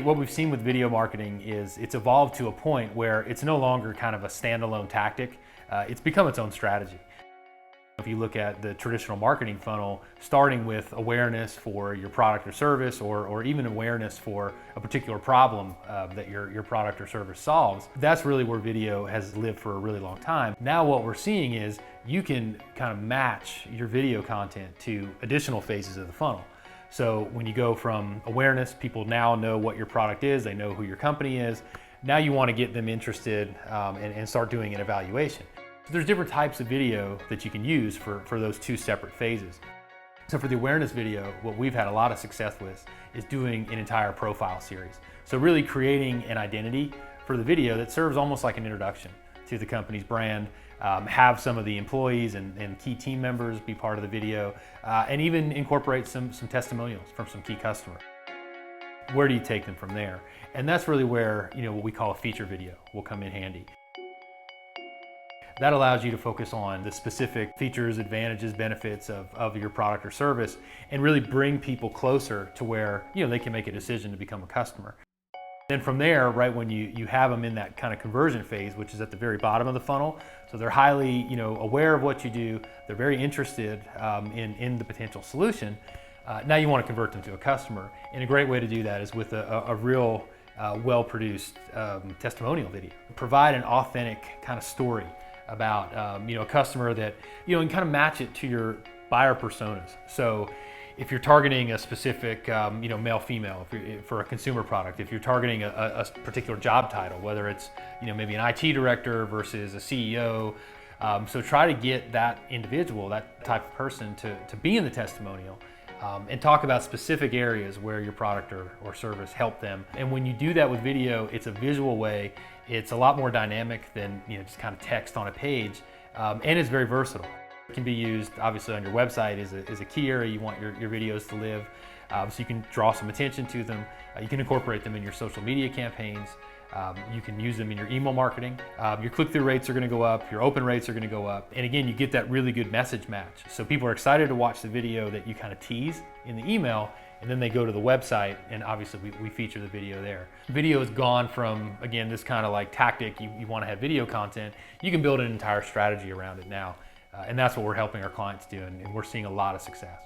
What we've seen with video marketing is it's evolved to a point where it's no longer kind of a standalone tactic. It's become its own strategy. If you look at the traditional marketing funnel, starting with awareness for your product or service, or even awareness for a particular problem that your product or service solves, that's really where video has lived for a really long time. Now what we're seeing is you can kind of match your video content to additional phases of the funnel. So when you go from awareness, people now know what your product is, they know who your company is. Now you want to get them interested and start doing an evaluation. So there's different types of video that you can use for those two separate phases. So for the awareness video, what we've had a lot of success with is doing an entire profile series. So really creating an identity for the video that serves almost like an introduction to the company's brand, have some of the employees and key team members be part of the video, and even incorporate some testimonials from some key customers. Where do you take them from there? And that's really where what we call a feature video will come in handy. That allows you to focus on the specific features, advantages, benefits of your product or service, and really bring people closer to where they can make a decision to become a customer. Then from there, right when you have them in that kind of conversion phase, which is at the very bottom of the funnel, so they're highly aware of what you do, they're very interested in the potential solution. Now you want to convert them to a customer, and a great way to do that is with a real well-produced testimonial video. Provide an authentic kind of story about a customer that and kind of match it to your buyer personas. So if you're targeting a specific male female for a consumer product, if you're targeting a particular job title, whether it's maybe an IT director versus a CEO, so try to get that individual, that type of person to be in the testimonial and talk about specific areas where your product or service helped them. And when you do that with video, it's a visual way. It's a lot more dynamic than just kind of text on a page, and it's very versatile. It can be used obviously on your website as a key area you want your videos to live, so you can draw some attention to them. You can incorporate them in your social media campaigns. You can use them in your email marketing. Your click-through rates are going to go up, your open rates are going to go up, and again, you get that really good message match. So people are excited to watch the video that you kind of tease in the email, and then they go to the website, and obviously we feature the video there. Video has gone from, again, this kind of like tactic, you want to have video content, you can build an entire strategy around it now, and that's what we're helping our clients do, and we're seeing a lot of success.